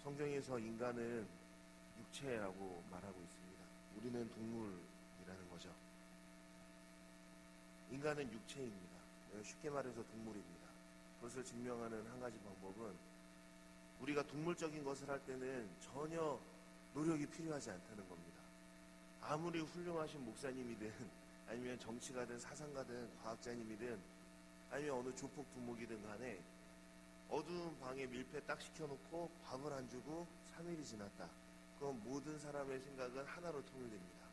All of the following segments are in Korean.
성경에서 인간은 육체라고 말하고 있습니다. 우리는 동물이라는 거죠. 인간은 육체입니다. 쉽게 말해서 동물입니다. 그것을 증명하는 한 가지 방법은 우리가 동물적인 것을 할 때는 전혀 노력이 필요하지 않다는 겁니다. 아무리 훌륭하신 목사님이든 아니면 정치가든 사상가든 과학자님이든 아니면 어느 조폭 두목이든 간에 어두운 방에 밀폐 딱 시켜놓고 밥을 안 주고 3일이 지났다. 그럼 모든 사람의 생각은 하나로 통일됩니다.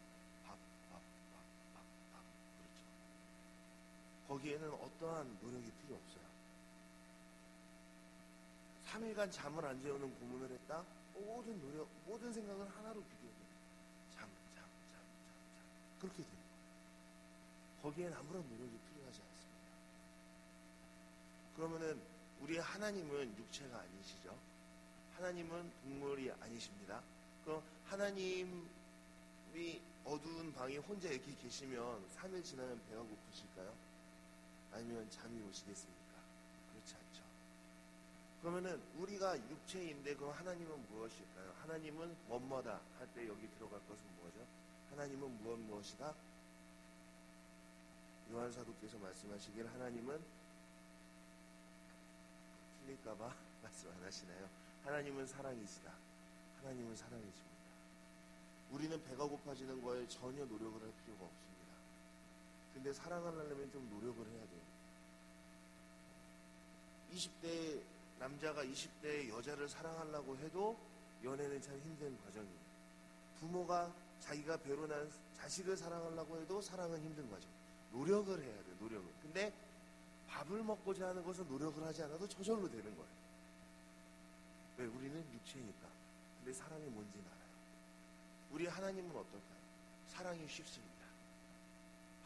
밥. 그렇죠. 거기에는 어떠한 노력이 필요 없어요. 3일간 잠을 안 재우는 고문을 했다? 모든 노력, 모든 생각은 하나로 비교해요. 잠. 그렇게 됩니다. 거기엔 아무런 노력이 필요하지 않습니다. 그러면은 우리 하나님은 육체가 아니시죠? 하나님은 동물이 아니십니다. 그럼 하나님이 어두운 방에 혼자 이렇게 계시면 3일 지나면 배가 고프실까요? 아니면 잠이 오시겠습니까? 그렇지 않죠. 그러면은 우리가 육체인데 그럼 하나님은 무엇일까요? 하나님은 뭐뭐다 할 때 여기 들어갈 것은 뭐죠? 하나님은 무엇이다? 요한 사도께서 말씀하시길 하나님은 틀릴까봐 말씀 안 하시나요? 하나님은 사랑이시다. 하나님은 사랑이십니다. 우리는 배가 고파지는 거에 전혀 노력을 할 필요가 없습니다. 근데 사랑을 하려면 좀 노력을 해야 돼요. 20대 남자가 20대 여자를 사랑하려고 해도 연애는 참 힘든 과정이에요. 부모가 자기가 배로 난 자식을 사랑하려고 해도 사랑은 힘든 과정. 노력을 해야 돼요. 노력을. 근데 밥을 먹고자 하는 것은 노력을 하지 않아도 저절로 되는 거예요. 왜? 우리는 육체니까. 근데 사랑이 뭔지는 알아요. 우리 하나님은 어떨까요? 사랑이 쉽습니다.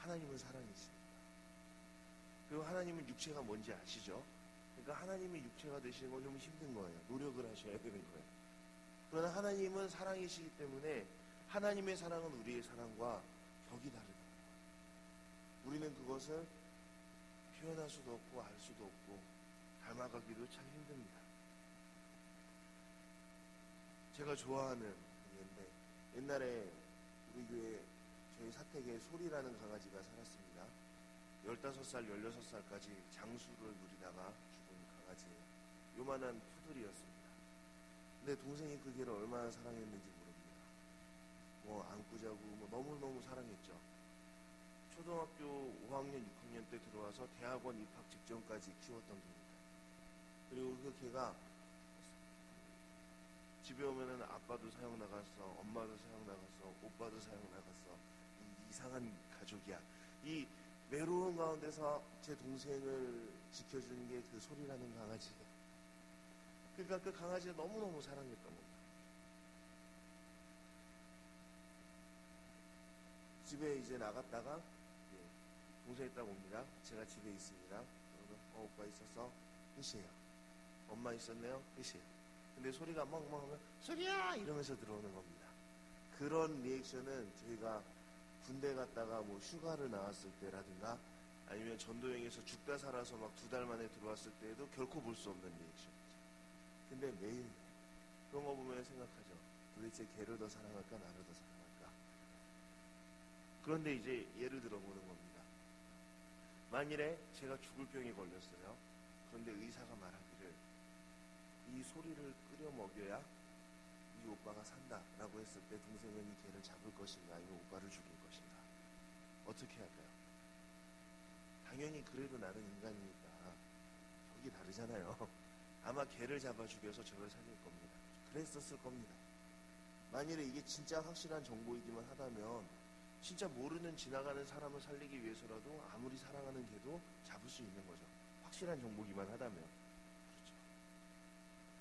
하나님은 사랑이십니다. 그리고 하나님은 육체가 뭔지 아시죠? 그러니까 하나님이 육체가 되시는 건 좀 힘든 거예요. 노력을 하셔야 되는 거예요. 그러나 하나님은 사랑이시기 때문에 하나님의 사랑은 우리의 사랑과 격이 다르다. 우리는 그것을 표현할 수도 없고 알 수도 없고 닮아가기도 참 힘듭니다. 제가 좋아하는 얘기인데 옛날에 우리 교회 저희 사택에 소리라는 강아지가 살았습니다. 15살, 16살까지 장수를 누리다가 죽은 강아지예요. 요만한 푸들이었습니다. 근데 동생이 그 개를 얼마나 사랑했는지 모릅니다. 안고 자고 너무너무 사랑했죠. 초등학교 5학년, 6학년 때 들어와서 대학원 입학 직전까지 키웠던 개입니다. 그리고 그 개가 집에 오면은 아빠도 사형 나갔어, 엄마도 사형 나갔어, 오빠도 사형 나갔어. 이상한 가족이야. 이 외로운 가운데서 제 동생을 지켜주는 게 그 소리라는 강아지예요. 그러니까 그 강아지를 너무너무 사랑했던 겁니다. 집에 이제 나갔다가 동생이 딱 옵니다. 제가 집에 있습니다. 오빠 있었어? 끝이에요. 엄마 있었네요? 끝이에요. 근데 소리가 멍멍하면 소리야! 이러면서 들어오는 겁니다. 그런 리액션은 저희가 군대 갔다가 휴가를 나왔을 때라든가 아니면 전도여행에서 죽다 살아서 막 2달 만에 들어왔을 때에도 결코 볼 수 없는 리액션이죠. 근데 매일 그런 거 보면 생각하죠. 도대체 걔를 더 사랑할까 나를 더 사랑할까? 그런데 이제 예를 들어보는 겁니다. 만일에 제가 죽을 병에 걸렸어요. 그런데 의사가 말하기를 이 소리를 끓여 먹여야 이 오빠가 산다라고 했을 때 동생은 이 개를 잡을 것인가 아니면 오빠를 죽일 것인가? 어떻게 할까요? 당연히 그래도 나는 인간이니까 격이 다르잖아요. 아마 개를 잡아 죽여서 저를 살릴 겁니다. 그랬었을 겁니다. 만일에 이게 진짜 확실한 정보이기만 하다면 진짜 모르는 지나가는 사람을 살리기 위해서라도 아무리 사랑하는 개도 잡을 수 있는 거죠. 확실한 정보기만 하다면. 그렇죠.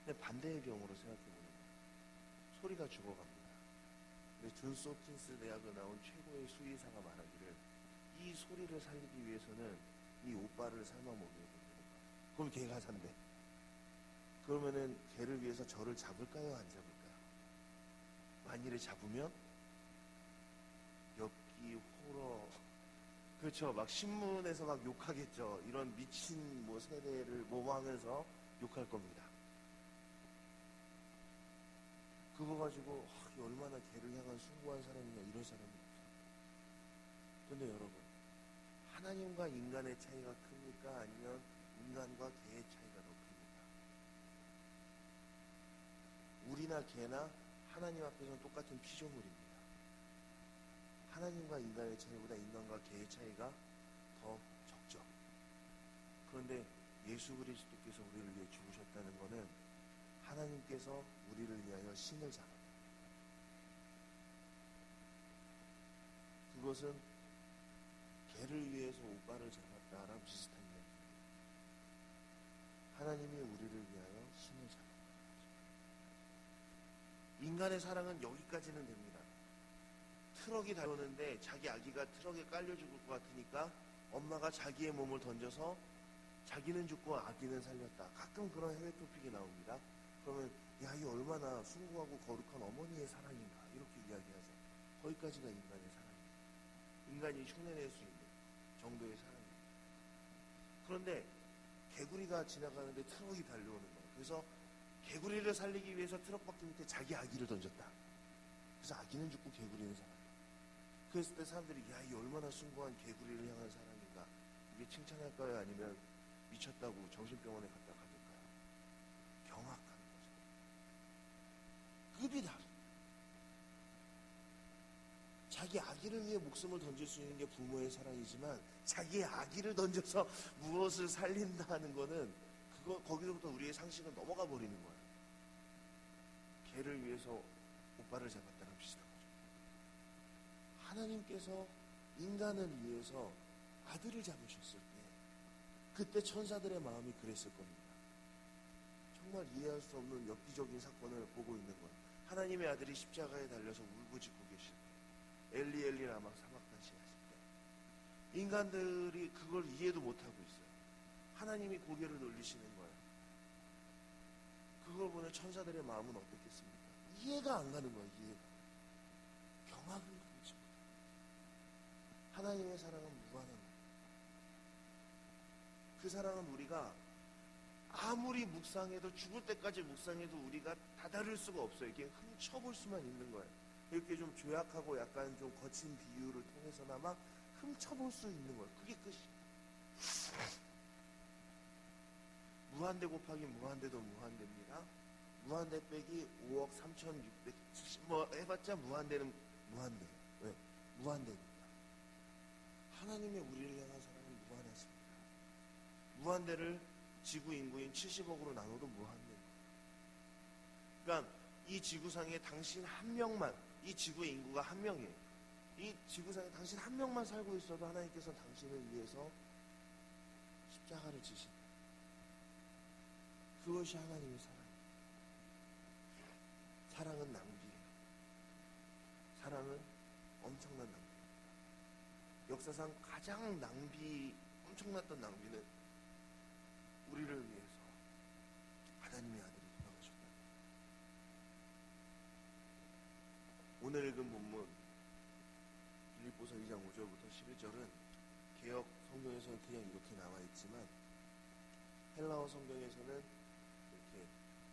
근데 반대의 경우로 생각해보는 거예요. 소리가 죽어갑니다. 근데 존스 홉킨스 대학을 나온 최고의 수의사가 말하기를 이 소리를 살리기 위해서는 이 오빠를 삶아 먹여야 된다는 거예요. 그럼 개가 산대. 그러면은 개를 위해서 저를 잡을까요? 안 잡을까요? 만일에 잡으면 엽기, 호러, 그렇죠. 막 신문에서 막 욕하겠죠. 이런 미친 세대를 모방하면서 욕할 겁니다. 들어가지고 이게 얼마나 개를 향한 숭고한 사람이냐 이런 사람이 없어요. 그런데 여러분, 하나님과 인간의 차이가 큽니까? 아니면 인간과 개의 차이가 더 큽니까? 우리나 개나 하나님 앞에서는 똑같은 피조물입니다. 하나님과 인간의 차이보다 인간과 개의 차이가 더 적죠. 그런데 예수 그리스도께서 우리를 위해 죽으셨다는 것은 하나님께서 우리를 위하여 신을 잡았다. 그것은 개를 위해서 옷발을 잡았다랑 비슷한 이야기입니다. 하나님이 우리를 위하여 신을 잡았다. 인간의 사랑은 여기까지는 됩니다. 트럭이 달려오는데 자기 아기가 트럭에 깔려 죽을 것 같으니까 엄마가 자기의 몸을 던져서 자기는 죽고 아기는 살렸다. 가끔 그런 해외 토픽이 나옵니다. 그러면 야, 이 얼마나 숭고하고 거룩한 어머니의 사랑인가 이렇게 이야기하죠. 거기까지가 인간의 사랑입니다. 인간이 흉내낼 수 있는 정도의 사랑입니다. 그런데 개구리가 지나가는데 트럭이 달려오는 거예요. 그래서 개구리를 살리기 위해서 트럭 바퀴 밑에 자기 아기를 던졌다. 그래서 아기는 죽고 개구리는 살았다. 그랬을 때 사람들이 야, 이 얼마나 숭고한 개구리를 향한 사랑인가. 이게 칭찬할까요? 아니면 미쳤다고 정신병원에 갔다 가둘까요? 경악하는 거죠. 급이 다르다. 자기 아기를 위해 목숨을 던질 수 있는 게 부모의 사랑이지만 자기의 아기를 던져서 무엇을 살린다는 거는 거기서부터 우리의 상식은 넘어가 버리는 거예요. 개를 위해서 오빠를 잡았다는 비슷한 거죠. 하나님께서 인간을 위해서 아들을 잡으셨을 때 그때 천사들의 마음이 그랬을 겁니다. 정말 이해할 수 없는 엽기적인 사건을 보고 있는 거예요. 하나님의 아들이 십자가에 달려서 울부짖고 계실 때, 엘리 엘리 라마 사박다시 하실 때 인간들이 그걸 이해도 못하고 있어요. 하나님이 고개를 돌리시는 거예요. 그걸 보는 천사들의 마음은 어떻겠습니까? 이해가 안 가는 거예요. 이해가. 경악을 금치 못해요. 하나님의 사랑은 무한한 거예요. 그 사랑은 우리가 아무리 묵상해도 죽을 때까지 묵상해도 우리가 다다를 수가 없어요. 이게 훔쳐볼 수만 있는 거예요. 이렇게 좀 조약하고 약간 좀 거친 비유를 통해서나마 훔쳐볼 수 있는 거예요. 그게 끝이에요. 무한대 곱하기 무한대도 무한대입니다. 무한대 빼기 5억 3,670 뭐 해봤자 무한대는 무한대예요. 왜? 무한대입니다. 하나님의 우리를 향한 사랑은 무한하십니다. 무한대를 지구 인구인 70억으로 나눠도 무한대입니다. 그러니까 이 지구상에 당신 한 명만, 이 지구의 인구가 한 명이에요. 이 지구상에 당신 한 명만 살고 있어도 하나님께서 당신을 위해서 십자가를 지신다. 그것이 하나님의 사랑입니다. 사랑은 낭비예요. 사랑은 엄청난 낭비입니다. 역사상 가장 엄청났던 낭비는 우리를 위해서 하나님의 아들이 돌아가셨다. 오늘 읽은 본문 빌립보서 2장 5절부터 11절은 개역 성경에서는 그냥 이렇게 나와 있지만 헬라어 성경에서는 이렇게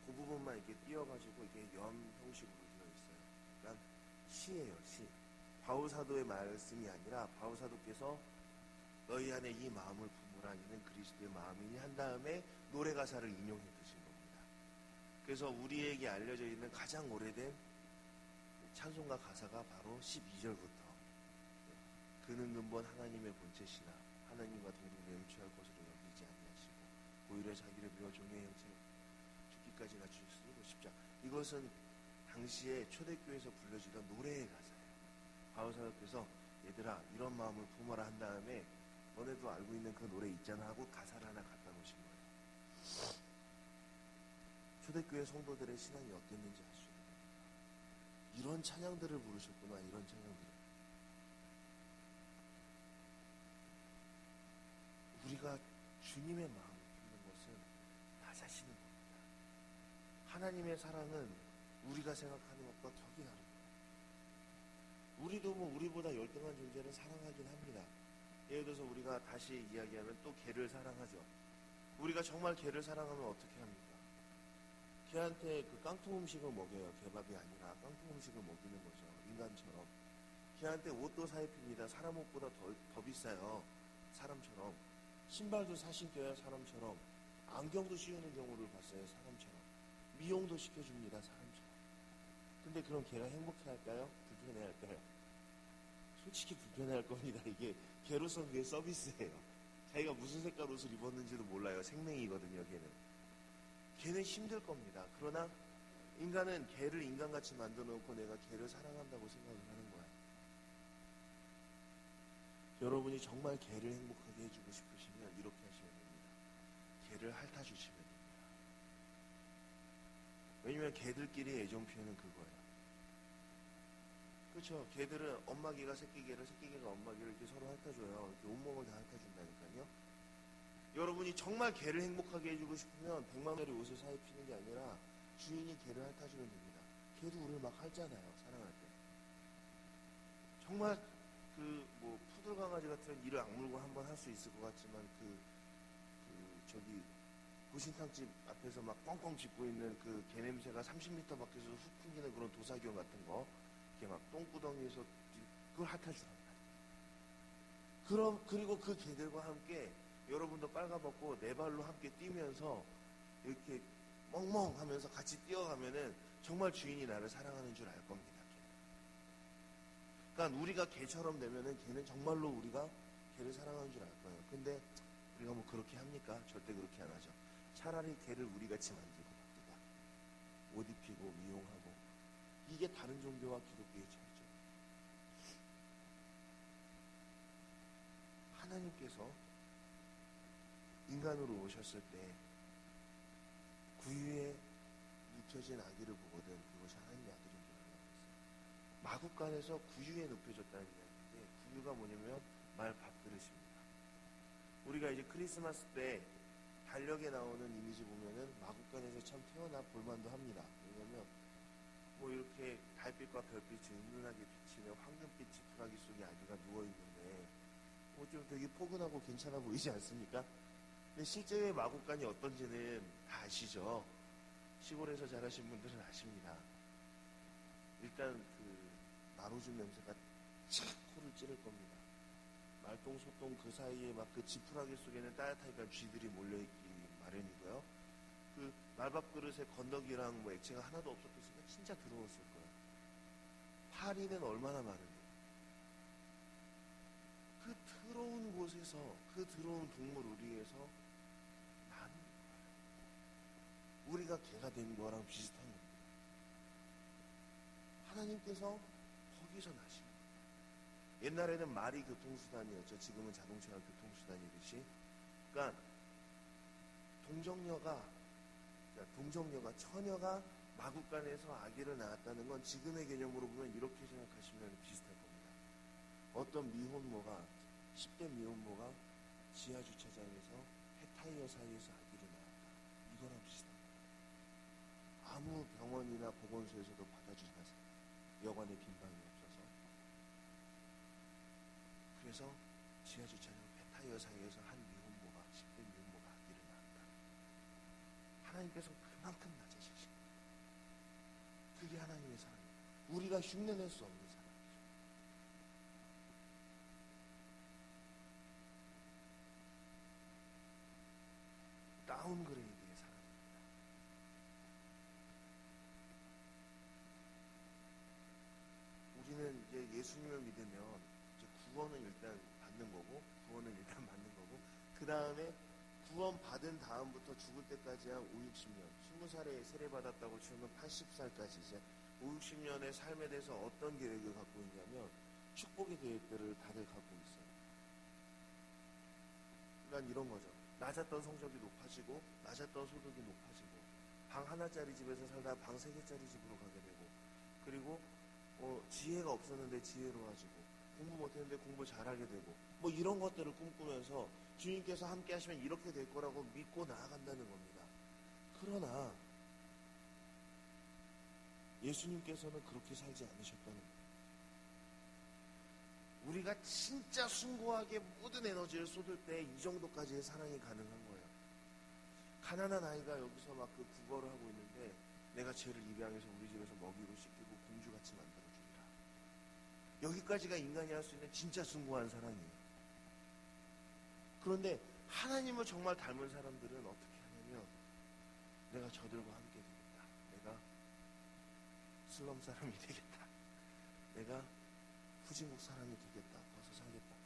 그 부분만 이렇게 띄어가지고 이게 연 형식으로 되어 있어요. 그러니까 시예요, 시. 바울 사도의 말씀이 아니라 바울 사도께서 너희 안에 이 마음을 품으라 이는 그리스도의 마음이니 한 다음에 노래 가사를 인용해 드신 겁니다. 그래서 우리에게 알려져 있는 가장 오래된 찬송가 가사가 바로 12절부터 그는 근본 하나님의 본체시나 하나님과 동등됨을 취할 것으로 여기지 아니하시고 오히려 자기를 비워 종의 형체 죽기까지 갖추시고 십자가. 이것은 당시에 초대교회에서 불려지던 노래의 가사예요. 바울 사도께서 얘들아 이런 마음을 품어라 한 다음에 너네도 알고 있는 그 노래 있잖아 하고 가사를 하나 갖다 놓으신 거예요. 초대교회 성도들의 신앙이 어땠는지 알 수 있는 겁니다. 이런 찬양들을 부르셨구나. 이런 찬양들. 우리가 주님의 마음을 품는 것은 낮아지는 겁니다. 하나님의 사랑은 우리가 생각하는 것과 격이 다릅니다. 우리도 우리보다 열등한 존재를 사랑하긴 합니다. 예를 들어서 우리가 다시 이야기하면 또 개를 사랑하죠. 우리가 정말 개를 사랑하면 어떻게 합니까? 개한테 그 깡통 음식을 먹여요. 개밥이 아니라 깡통 음식을 먹이는 거죠. 인간처럼. 개한테 옷도 사입힙니다. 사람 옷보다 더 비싸요. 사람처럼. 신발도 사신겨요. 사람처럼. 안경도 씌우는 경우를 봤어요. 사람처럼. 미용도 시켜줍니다. 사람처럼. 근데 그럼 걔가 행복해할까요? 불편해할까요? 솔직히 불편해할 겁니다. 이게 개로서 그게 서비스예요. 자기가 무슨 색깔 옷을 입었는지도 몰라요. 생명이거든요. 걔는 힘들 겁니다. 그러나 인간은 개를 인간같이 만들어 놓고 내가 개를 사랑한다고 생각을 하는 거예요. 여러분이 정말 개를 행복하게 해주고 싶으시면 이렇게 하시면 됩니다. 개를 핥아주시면 됩니다. 왜냐면 개들끼리 애정 표현은 그거예요. 그렇죠. 개들은 엄마 개가 새끼 개를, 새끼 개가 엄마 개를 이렇게 서로 핥아줘요. 이렇게 온몸을 다 핥아준다니까요. 여러분이 정말 개를 행복하게 해주고 싶으면 100만 원짜리 옷을 사입히는 게 아니라 주인이 개를 핥아주면 됩니다. 개도 우리를 막 핥잖아요. 사랑할 때. 정말 뭐 푸들 강아지 같은 이를 악물고 한번 할 수 있을 것 같지만 저기 구신탕집 앞에서 막 뻥뻥 짖고 있는 그 개 냄새가 30m 밖에서 훅 풍기는 그런 도사견 같은 거, 이렇게 막 똥구덩이에서 그걸 핥아주란 말이에요. 그리고 그 개들과 함께 여러분도 빨가벗고 네 발로 함께 뛰면서 이렇게 멍멍 하면서 같이 뛰어가면은 정말 주인이 나를 사랑하는 줄 알 겁니다. 그러니까 우리가 개처럼 되면은 걔는 정말로 우리가 개를 사랑하는 줄 알 거예요. 근데 우리가 뭐 그렇게 합니까? 절대 그렇게 안 하죠. 차라리 개를 우리같이 만들고 맙니다. 옷 입히고 미용하고. 이게 다른 종교와 기독교의 차이죠. 하나님께서 인간으로 오셨을 때 구유에 눕혀진 아기를 보거든 그것이 하나님의 아들인 줄 알았어요. 마국간에서 구유에 눕혀졌다는 이야기인데, 구유가 뭐냐면 말 밥그릇입니다. 우리가 이제 크리스마스 때 달력에 나오는 이미지 보면은 마국간에서 참 태어나 볼만도 합니다. 왜냐면 뭐 이렇게 달빛과 별빛이 은은하게 비치는 황금빛 지푸라기 속에 아기가 누워있는데 뭐 좀 되게 포근하고 괜찮아 보이지 않습니까? 근데 실제의 마국간이 어떤지는 다 아시죠? 시골에서 자라신 분들은 아십니다. 일단 나로준 냄새가 착 코를 찌를 겁니다. 말똥 소똥 그 사이에 막 그 지푸라기 속에는 따뜻하니까 쥐들이 몰려있기 마련이고요. 그 말밥 그릇에 건더기랑 뭐 액체가 하나도 없었겠으면 진짜 더러웠을 거예요. 파리는 얼마나 많은데. 그 더러운 곳에서 그 더러운 동물 우리에서 나는 거예요. 우리가 개가 된 거랑 비슷한 겁니다. 하나님께서 거기서 나신 거예요. 옛날에는 말이 교통수단이었죠. 지금은 자동차가 교통수단이듯이. 그러니까 동정녀가 처녀가 마국간에서 아기를 낳았다는 건 지금의 개념으로 보면 이렇게 생각하시면 비슷할 겁니다. 어떤 미혼모가 10대 미혼모가 지하주차장에서 폐타이어 사이에서 아기를 낳았다. 이거랑 비슷한 거예요. 아무 병원이나 보건소에서도 받아주지 마세요. 여관에 빈 방이 없어서. 그래서 지하주차장 폐타이어 사이에서 한 미혼모가 10대 미혼모가 아기를 낳았다. 하나님께서 그만큼 낮아지신 거예요. 그게 하나님의 사랑입니다. 우리가 흉내낼 수 없는 사랑이죠. 다운그레이드의 사랑입니다. 우리는 이제 예수님을 믿으면 이제 구원은 일단 받는 거고, 그 다음에 구원 받은 다음부터 죽을 때까지 한 5, 60년, 20살에 세례받았다고 치면 80살까지 이제 5, 60년의 삶에 대해서 어떤 계획을 갖고 있냐면 축복의 계획들을 다들 갖고 있어요. 그러니까 이런 거죠. 낮았던 성적이 높아지고 낮았던 소득이 높아지고 방 하나짜리 집에서 살다가 방 3개짜리 집으로 가게 되고, 그리고 지혜가 없었는데 지혜로워지고, 공부 못했는데 공부 잘하게 되고, 뭐 이런 것들을 꿈꾸면서 주님께서 함께 하시면 이렇게 될 거라고 믿고 나아간다는 겁니다. 그러나 예수님께서는 그렇게 살지 않으셨다는 거예요. 우리가 진짜 숭고하게 모든 에너지를 쏟을 때 이 정도까지의 사랑이 가능한 거예요. 가난한 아이가 여기서 막 그 국어를 하고 있는데 내가 죄를 입양해서 우리 집에서 먹이고 씻기고 공주같이 만들어주리라. 여기까지가 인간이 할 수 있는 진짜 숭고한 사랑이에요. 그런데 하나님을 정말 닮은 사람들은 어떻게 하냐면, 내가 저들과 함께 되겠다, 내가 슬럼 사람이 되겠다, 내가 후진국 사람이 되겠다, 벗어 살겠다.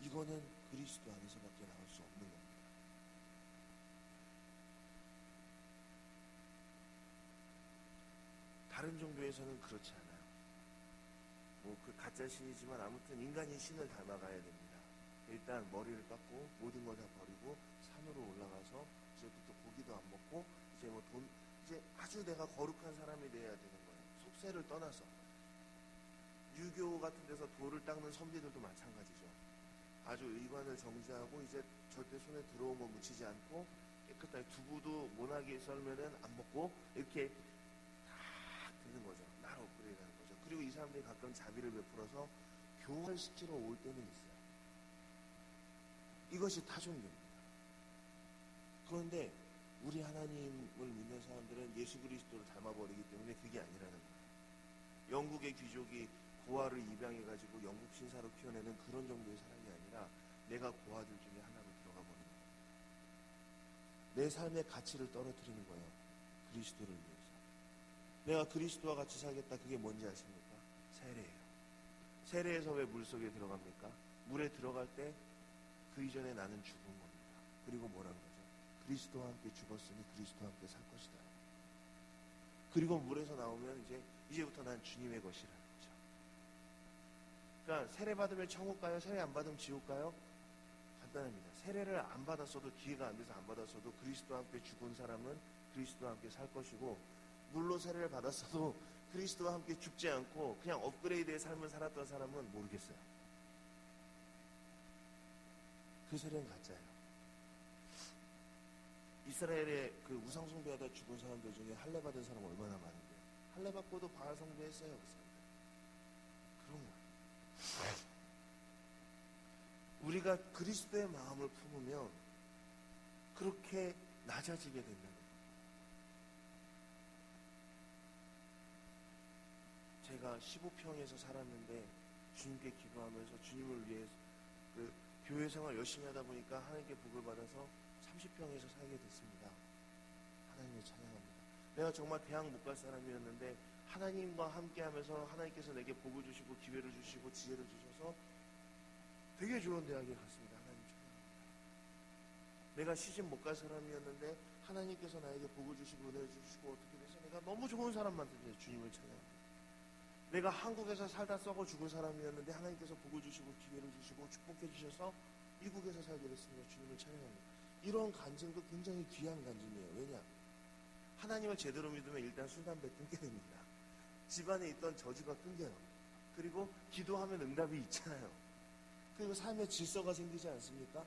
이거는 그리스도 안에서밖에 나올 수 없는 겁니다. 다른 종교에서는 그렇지 않아요. 그 가짜 신이지만 아무튼 인간이 신을 닮아가야 됩니다. 일단 머리를 깎고 모든 걸 다 버리고 산으로 올라가서 이제부터 고기도 안 먹고 이제 아주 내가 거룩한 사람이 돼야 되는 거예요. 속세를 떠나서. 유교 같은 데서 돌을 닦는 선비들도 마찬가지죠. 아주 의관을 정지하고 이제 절대 손에 들어온 거 묻히지 않고 깨끗하게 두부도 모나게 썰면은 안 먹고 이렇게 다 되는 거죠. 나를 업그레이드하는 거죠. 그리고 이 사람들이 가끔 자비를 베풀어서 교환시키러 올 때는 있어요. 이것이 타종교입니다. 그런데 우리 하나님을 믿는 사람들은 예수 그리스도를 닮아버리기 때문에 그게 아니라는 거예요. 영국의 귀족이 고아를 입양해가지고 영국 신사로 키워내는 그런 정도의 사랑이 아니라 내가 고아들 중에 하나로 들어가 버리는 거예요. 내 삶의 가치를 떨어뜨리는 거예요. 그리스도를 위해서. 내가 그리스도와 같이 살겠다. 그게 뭔지 아십니까? 세례예요. 세례에서 왜 물속에 들어갑니까? 물에 들어갈 때 그 이전에 나는 죽은 겁니다. 그리고 뭐라는 거죠? 그리스도와 함께 죽었으니 그리스도와 함께 살 것이다. 그리고 물에서 나오면 이제부터 난 주님의 것이라는 거죠. 그러니까 세례 받으면 천국 가요? 세례 안 받으면 지옥 가요? 간단합니다. 세례를 안 받았어도, 기회가 안 돼서 안 받았어도 그리스도와 함께 죽은 사람은 그리스도와 함께 살 것이고, 물로 세례를 받았어도 그리스도와 함께 죽지 않고 그냥 업그레이드의 삶을 살았던 사람은 모르겠어요. 그 세례는 가짜예요. 이스라엘의 그 우상숭배하다 죽은 사람들 중에 할례 받은 사람 얼마나 많은데요. 할례 받고도 바알 숭배했어요. 그 사람들. 그런 거예요. 우리가 그리스도의 마음을 품으면 그렇게 낮아지게 된다는 거예요. 제가 15평에서 살았는데 주님께 기도하면서 주님을 위해 교회 생활 열심히 하다 보니까 하나님께 복을 받아서 30평에서 살게 됐습니다. 하나님을 찬양합니다. 내가 정말 대학 못 갈 사람이었는데 하나님과 함께 하면서 하나님께서 내게 복을 주시고 기회를 주시고 지혜를 주셔서 되게 좋은 대학에 갔습니다. 하나님 찬양합니다. 내가 시집 못 갈 사람이었는데 하나님께서 나에게 복을 주시고 은혜를 주시고 어떻게 돼서 내가 너무 좋은 사람 만드는데 주님을 찬양합니다. 내가 한국에서 살다 썩어 죽을 사람이었는데 하나님께서 복을 주시고 기회를 주시고 축복해 주셔서 미국에서 살게 됐습니다. 주님을 찬양합니다. 이런 간증도 굉장히 귀한 간증이에요. 왜냐? 하나님을 제대로 믿으면 일단 술, 담배 끊게 됩니다. 집안에 있던 저주가 끊겨요. 그리고 기도하면 응답이 있잖아요. 그리고 삶의 질서가 생기지 않습니까?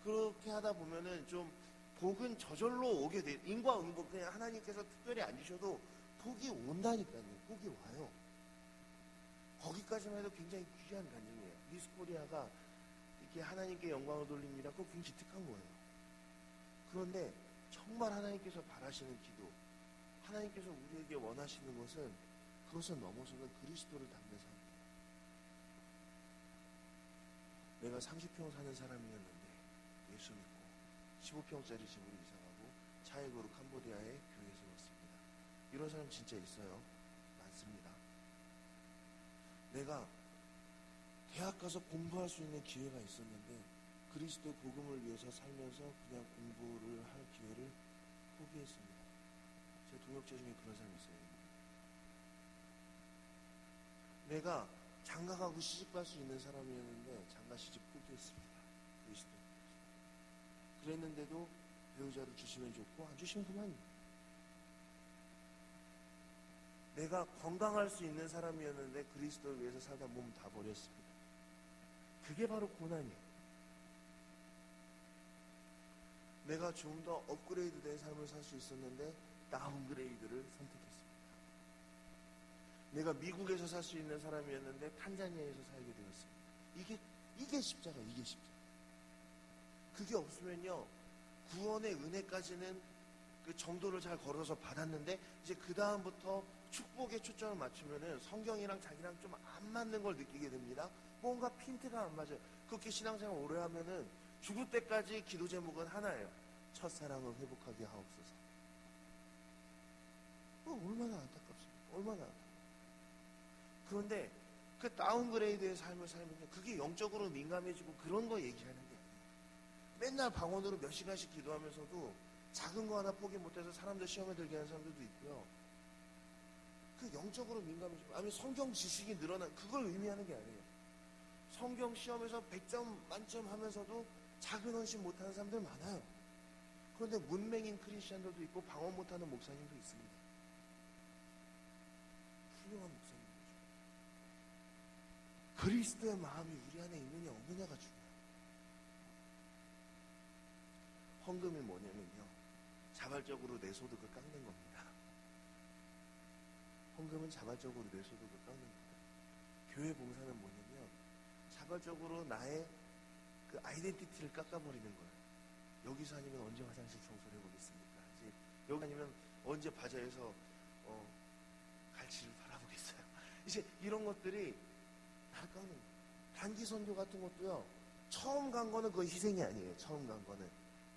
그렇게 하다 보면은 좀 복은 저절로 오게 돼요. 인과응보, 그냥 하나님께서 특별히 안 주셔도 복이 온다니까요. 복이 와요. 거기까지만 해도 굉장히 귀한 간증이에요. 미스 코리아가 이렇게 하나님께 영광을 돌립니다. 그거 굉장히 기특한 거예요. 그런데 정말 하나님께서 바라시는 기도, 하나님께서 우리에게 원하시는 것은 그것을 넘어서는 그리스도를 닮는 삶이에요. 내가 30평 사는 사람이었는데 예수 믿고 15평짜리 집으로 이사가고 차액으로 캄보디아에 교회 세웠습니다. 이런 사람 진짜 있어요. 많습니다. 내가 대학 가서 공부할 수 있는 기회가 있었는데 그리스도 복음을 위해서 살면서 그냥 공부를 할 기회를 포기했습니다. 제 동역자 중에 그런 사람이 있어요. 내가 장가가고 시집갈 수 있는 사람이었는데 장가 시집 포기했습니다. 그리스도. 그랬는데도 배우자를 주시면 좋고 안 주시면 그만이에요. 내가 건강할 수 있는 사람이었는데 그리스도를 위해서 살다 몸 다 버렸습니다. 그게 바로 고난이에요. 내가 좀 더 업그레이드 된 삶을 살 수 있었는데 다운그레이드를 선택했습니다. 내가 미국에서 살 수 있는 사람이었는데 탄자니아에서 살게 되었습니다. 이게 십자가, 이게 십자가. 그게 없으면요, 구원의 은혜까지는 그 정도를 잘 걸어서 받았는데 이제 그 다음부터 축복에 초점을 맞추면은 성경이랑 자기랑 좀 안 맞는 걸 느끼게 됩니다. 뭔가 핀트가 안 맞아요. 그렇게 신앙생활 오래 하면은 죽을 때까지 기도 제목은 하나예요. 첫사랑을 회복하게 하옵소서. 얼마나 안타깝습니까? 얼마나 안타깝습니까? 그런데 그 다운그레이드의 삶을 살면요, 그게 영적으로 민감해지고 그런 거 얘기하는 게 아니에요. 맨날 방언으로 몇 시간씩 기도하면서도 작은 거 하나 포기 못해서 사람들 시험에 들게 하는 사람들도 있고요. 그 영적으로 민감해지고, 아니면 성경 지식이 늘어난, 그걸 의미하는 게 아니에요. 성경 시험에서 100점 만점 하면서도 작은 헌신 못하는 사람들 많아요. 그런데 문맹인 크리스천들도 있고 방언 못하는 목사님도 있습니다. 훌륭한 목사님이죠. 그리스도의 마음이 우리 안에 있느냐 없느냐가 중요해요. 헌금이 뭐냐면요, 자발적으로 내 소득을 깎는 겁니다. 헌금은 자발적으로 내 소득을 깎는 겁니다. 교회 봉사는 뭐냐면 자발적으로 나의 그 아이덴티티를 깎아버리는 거예요. 여기서 아니면 언제 화장실 청소를 해보겠습니까? 이제 여기 아니면 언제 바자에서 갈치를 바라보겠어요. 이제 이런 것들이 다 깎는 거예요. 단기 선교 같은 것도요, 처음 간 거는 그거 희생이 아니에요. 처음 간 거는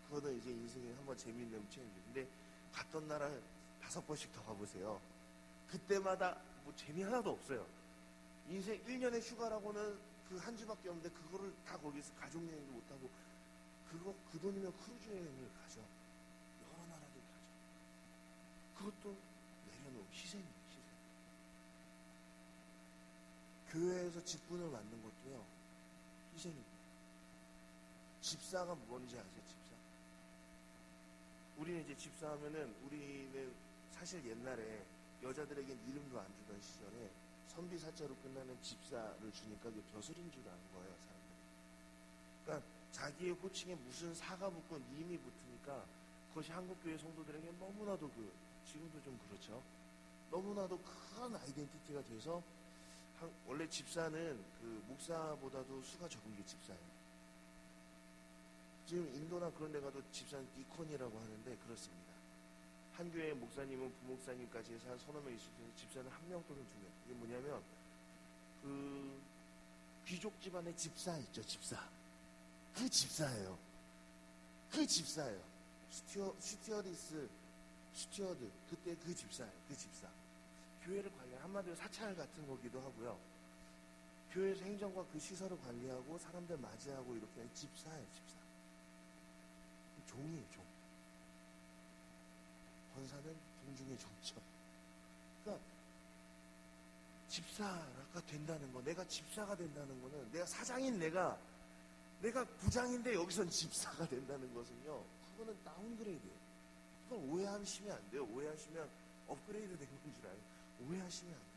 그거는 이제 인생에 한번 재미있는 체험이에요. 근데 갔던 나라 5번씩 더 가보세요. 그때마다 뭐 재미 하나도 없어요. 인생 1년의 휴가라고는 그 한 주밖에 없는데 그거를 다 거기서 가족여행도 못하고, 그 돈이면 크루즈 여행을 가죠. 여러 나라들 가죠. 그것도 내려놓은 희생이에요. 희생. 교회에서 직분을 맡는 것도요, 희생입니다. 집사가 뭔지 아세요? 집사. 우리는 이제 집사하면은, 우리는 사실 옛날에 여자들에겐 이름도 안 주던 시절에 선비사자로 끝나는 집사를 주니까 그게 벼슬인 줄 아는 거예요, 사람들이. 그러니까 자기의 호칭에 무슨 사가 붙고 님이 붙으니까 그것이 한국교회 성도들에게 너무나도 지금도 좀 그렇죠. 너무나도 큰 아이덴티티가 돼서, 원래 집사는 그 목사보다도 수가 적은 게 집사예요. 지금 인도나 그런 데 가도 집사는 디콘이라고 하는데 그렇습니다. 한 교회의 목사님은 부목사님까지 해서 한 서너 명 있을 텐데 집사는 1명 또는 2명. 이게 뭐냐면 그 귀족 집안의 집사 있죠, 집사. 그 집사예요. 그 집사예요. 스튜어드, 그때 그 집사예요. 그 집사. 교회를 관리하는, 한마디로 사찰 같은 거기도 하고요. 교회에서 행정과 그 시설을 관리하고 사람들 맞이하고 이렇게 하는 집사예요, 집사. 종이에요, 종. 권사는 종중의 종처. 그러니까 집사가 된다는 거, 내가 집사가 된다는 거는, 내가 사장인 내가 부장인데 여기선 집사가 된다는 것은요, 그거는 다운그레이드예요. 그걸 오해하시면 안 돼요. 오해하시면 업그레이드 된 건 줄 알아요. 오해하시면 안 돼요.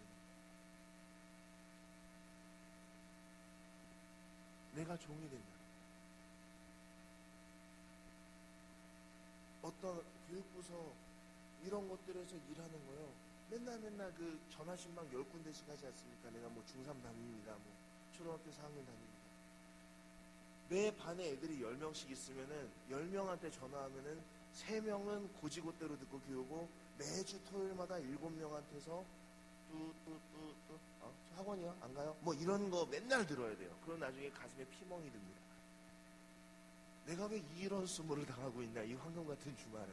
내가 종이 된다. 어떤 교육부서 이런 것들에서 일하는 거요, 맨날 그 전화신방 10군데씩 하지 않습니까? 내가 뭐 중3 담임입니다. 뭐 초등학교 4학년 담임입니다. 매 반에 애들이 10명씩 있으면은 10명한테 전화하면은 3명은 고지고대로 듣고 교육고, 매주 토요일마다 7명한테서 저 학원이요? 안 가요? 뭐 이런 거 맨날 들어야 돼요. 그럼 나중에 가슴에 피멍이 듭니다. 내가 왜 이런 수모를 당하고 있나, 이 황금 같은 주말에.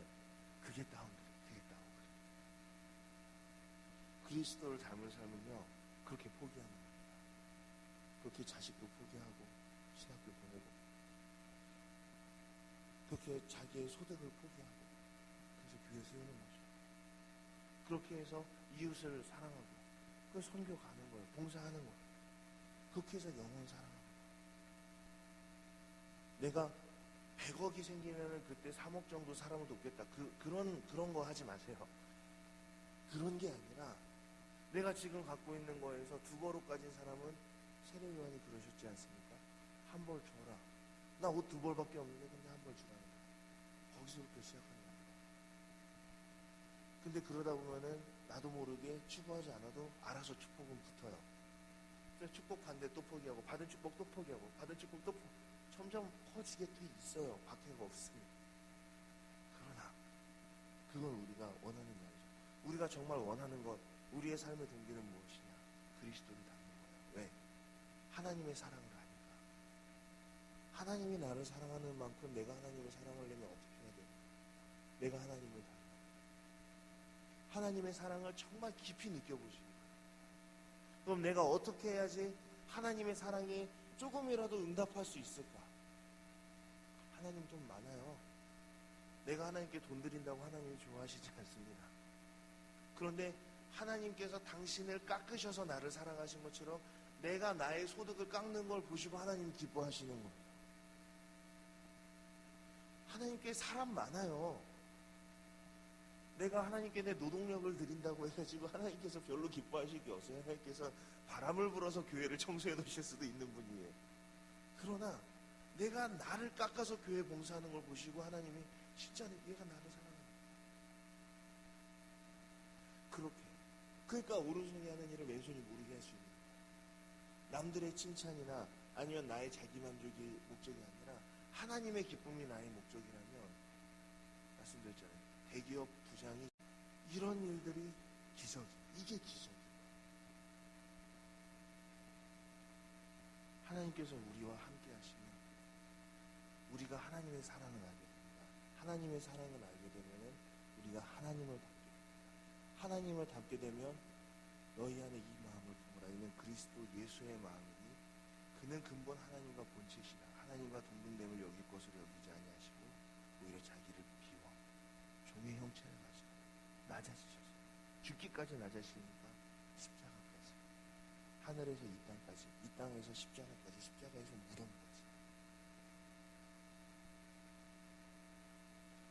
그게 다운그레이드. 그리스도를 닮은 삶은요, 그렇게 포기하는 겁니다. 그렇게 자식도 포기하고 신학교 보내고, 그렇게 자기의 소득을 포기하고, 그래서 교회 세우는 거죠. 그렇게 해서 이웃을 사랑하고, 그 선교 가는 거예요. 봉사하는 거예요. 그렇게 해서 영혼 사랑하는 거예요. 내가 100억이 생기면은 그때 3억 정도 사람을 돕겠다. 그런 거 하지 마세요. 그런 게 아니라, 내가 지금 갖고 있는 거에서 2벌 옷 가진 사람은 세례 요한이 그러셨지 않습니까? 1벌 줘라. 나 옷 2벌밖에 없는데 근데 1벌 주라. 거기서부터 시작하는 겁니다. 근데 그러다 보면은 나도 모르게 추구하지 않아도 알아서 축복은 붙어요. 그래서 축복 받는데 또 포기하고, 받은 축복 또 포기하고, 받은 축복 또 점점 퍼지게 돼 있어요. 박해가 없으면. 그러나 그건 우리가 원하는 말이죠. 우리가 정말 원하는 것, 우리의 삶의 동기는 무엇이냐? 그리스도를 닮는 거예요. 왜? 하나님의 사랑을 아니까. 하나님이 나를 사랑하는 만큼 내가 하나님을 사랑하려면 어떻게 해야 돼요? 내가 하나님을 닮아야 돼요. 하나님의 사랑을 정말 깊이 느껴보시기 바랍니다. 그럼 내가 어떻게 해야지 하나님의 사랑이 조금이라도 응답할 수 있을까? 하나님 돈 많아요. 내가 하나님께 돈 드린다고 하나님이 좋아하시지 않습니다. 그런데 하나님께서 당신을 깎으셔서 나를 사랑하신 것처럼 내가 나의 소득을 깎는 걸 보시고 하나님이 기뻐하시는 겁니다. 하나님께 사람 많아요. 내가 하나님께 내 노동력을 드린다고 해가지고 하나님께서 별로 기뻐하실 게 없어요. 하나님께서 바람을 불어서 교회를 청소해 놓으실 수도 있는 분이에요. 그러나 내가 나를 깎아서 교회 봉사하는 걸 보시고 하나님이 진짜 얘가 나를 사랑한다. 그렇게. 그러니까 오른손이 하는 일을 왼손이 모르게 할 수 있는 거예요. 남들의 칭찬이나 아니면 나의 자기만족이 목적이 아니라 하나님의 기쁨이 나의 목적이라면, 말씀드렸잖아요. 대기업 부장이 이런 일들이 기적이에요. 이게 기적이에요. 하나님께서 우리와 함께 하시면 우리가 하나님의 사랑을 알게 됩니다. 하나님의 사랑을 알게 되면 우리가 하나님을 닮게 됩니다. 하나님을 닮게 되면 너희 안에 이 마음을 품으라. 이는 그리스도 예수의 마음이니 그는 근본 하나님과 본체시라. 하나님과 동등됨을 여길 것으로 여기지 아니하시고 오히려 자기를 비워 종의 형체를 가지고 낮아지셨어요. 죽기까지 낮아지니까 십자가까지, 하늘에서 이 땅까지, 이 땅에서 십자가까지, 십자가에서 무덤까지.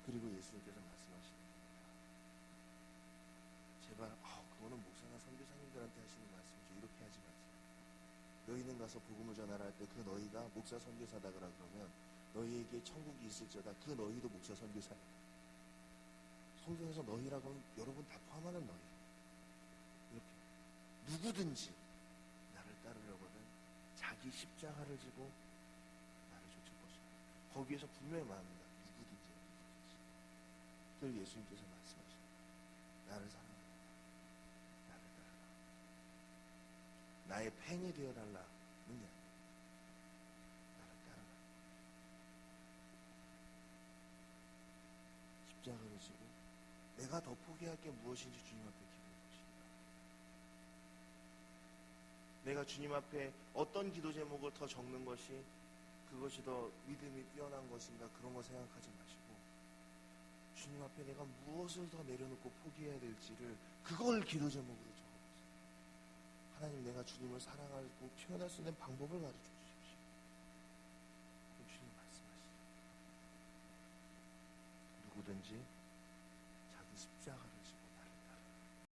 그리고 예수님께서 말씀하시는 겁니다. 제발 그거는 목사나 선교사님들한테 하시는 말씀이죠. 이렇게 하지 마세요. 너희는 가서 복음을 전하라 할 때 그 너희가 목사 선교사다 그러면 너희에게 천국이 있을지어다. 그 너희도 목사 선교사예요. 성경에서 너희라고 하면 여러분 다 포함하는 너희. 이렇게 누구든지 나를 따르려거든 자기 십자가를 지고 나를 쫓을 것이다. 거기에서 분명히 말합니다. 누구든지. 그걸 예수님께서 말씀하십니다. 나를 사랑하라. 나를 따르라. 나의 팬이 되어달라는 게 아니라 나를 따르라. 십자가를 지고 내가 더 포기할 게 무엇인지 주님 앞에 기도해 보십니다. 내가 주님 앞에 어떤 기도 제목을 더 적는 것이 그것이 더 믿음이 뛰어난 것인가, 그런 거 생각하지 마시고 주님 앞에 내가 무엇을 더 내려놓고 포기해야 될지를 그걸 기도 제목으로 적어보세요. 하나님, 내가 주님을 사랑하고 표현할 수 있는 방법을 가르쳐 주십시오. 그럼 주님 말씀하시죠. 누구든지 자기 십자가